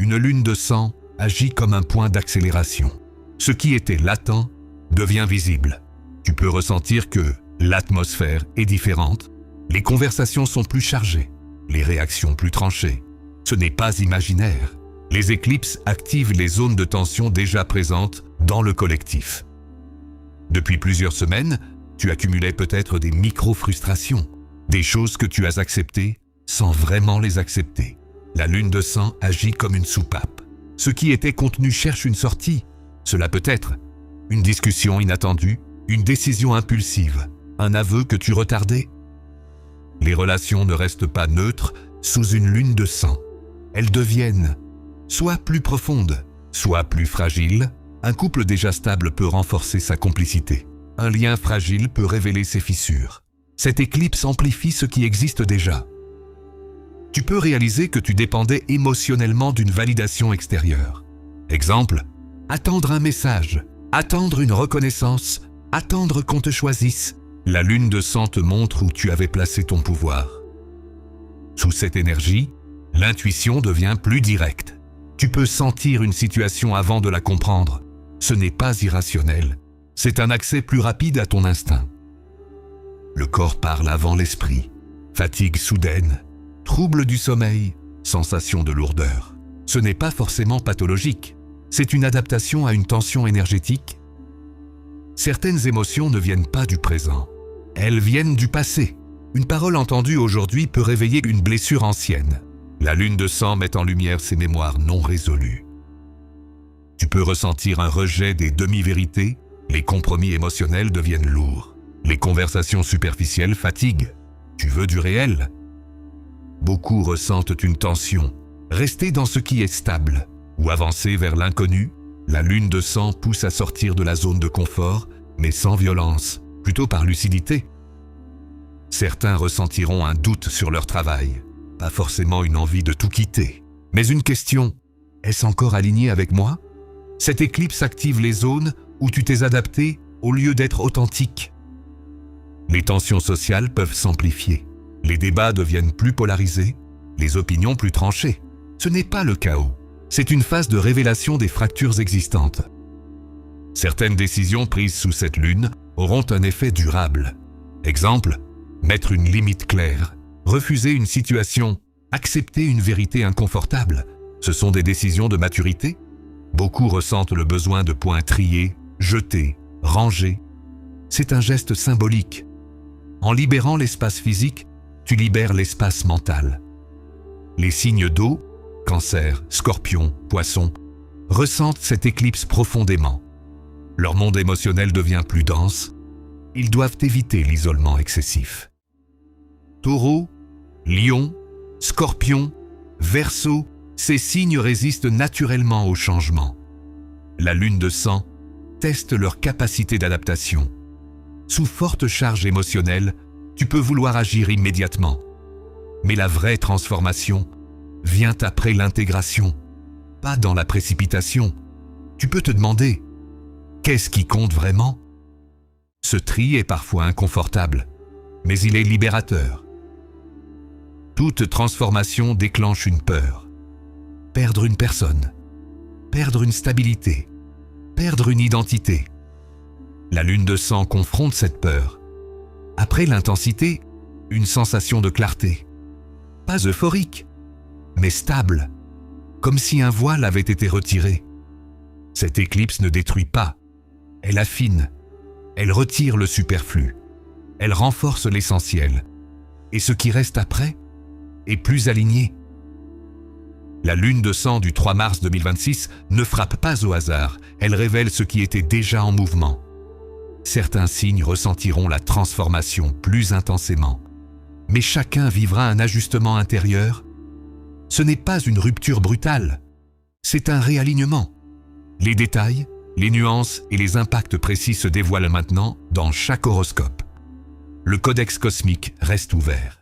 une lune de sang agit comme un point d'accélération. Ce qui était latent devient visible. Tu peux ressentir que l'atmosphère est différente, les conversations sont plus chargées, les réactions plus tranchées. Ce n'est pas imaginaire. Les éclipses activent les zones de tension déjà présentes dans le collectif. Depuis plusieurs semaines, tu accumulais peut-être des micro-frustrations, des choses que tu as acceptées sans vraiment les accepter. La lune de sang agit comme une soupape. Ce qui était contenu cherche une sortie. Cela peut être une discussion inattendue, une décision impulsive, un aveu que tu retardais. Les relations ne restent pas neutres sous une lune de sang. Elles deviennent soit plus profondes, soit plus fragiles. Un couple déjà stable peut renforcer sa complicité. Un lien fragile peut révéler ses fissures. Cette éclipse amplifie ce qui existe déjà. Tu peux réaliser que tu dépendais émotionnellement d'une validation extérieure. Exemple, attendre un message, attendre une reconnaissance, attendre qu'on te choisisse. La lune de sang te montre où tu avais placé ton pouvoir. Sous cette énergie, l'intuition devient plus directe. Tu peux sentir une situation avant de la comprendre. Ce n'est pas irrationnel, c'est un accès plus rapide à ton instinct. Le corps parle avant l'esprit. Fatigue soudaine, trouble du sommeil, sensation de lourdeur. Ce n'est pas forcément pathologique, c'est une adaptation à une tension énergétique. Certaines émotions ne viennent pas du présent, elles viennent du passé. Une parole entendue aujourd'hui peut réveiller une blessure ancienne. La lune de sang met en lumière ces mémoires non résolues. Tu peux ressentir un rejet des demi-vérités, les compromis émotionnels deviennent lourds. Les conversations superficielles fatiguent. Tu veux du réel? Beaucoup ressentent une tension. Rester dans ce qui est stable ou avancer vers l'inconnu, la lune de sang pousse à sortir de la zone de confort, mais sans violence, plutôt par lucidité. Certains ressentiront un doute sur leur travail, pas forcément une envie de tout quitter, mais une question: est-ce encore aligné avec moi? Cette éclipse active les zones où tu t'es adapté au lieu d'être authentique. Les tensions sociales peuvent s'amplifier. Les débats deviennent plus polarisés, les opinions plus tranchées. Ce n'est pas le chaos, c'est une phase de révélation des fractures existantes. Certaines décisions prises sous cette lune auront un effet durable. Exemple, mettre une limite claire, refuser une situation, accepter une vérité inconfortable. Ce sont des décisions de maturité. Beaucoup ressentent le besoin de points triés, jetés, rangés. C'est un geste symbolique. En libérant l'espace physique, tu libères l'espace mental. Les signes d'eau, Cancer, Scorpion, Poisson, ressentent cette éclipse profondément. Leur monde émotionnel devient plus dense. Ils doivent éviter l'isolement excessif. Taureau, Lion, Scorpion, Verseau, ces signes résistent naturellement au changement. La lune de sang teste leur capacité d'adaptation. Sous forte charge émotionnelle, tu peux vouloir agir immédiatement. Mais la vraie transformation vient après l'intégration, pas dans la précipitation. Tu peux te demander, qu'est-ce qui compte vraiment? Ce tri est parfois inconfortable, mais il est libérateur. Toute transformation déclenche une peur. Perdre une personne, perdre une stabilité, perdre une identité. La lune de sang confronte cette peur. Après l'intensité, une sensation de clarté. Pas euphorique, mais stable, comme si un voile avait été retiré. Cette éclipse ne détruit pas, elle affine, elle retire le superflu, elle renforce l'essentiel, et ce qui reste après est plus aligné. La lune de sang du 3 mars 2026 ne frappe pas au hasard, elle révèle ce qui était déjà en mouvement. Certains signes ressentiront la transformation plus intensément, mais chacun vivra un ajustement intérieur. Ce n'est pas une rupture brutale, c'est un réalignement. Les détails, les nuances et les impacts précis se dévoilent maintenant dans chaque horoscope. Le codex cosmique reste ouvert.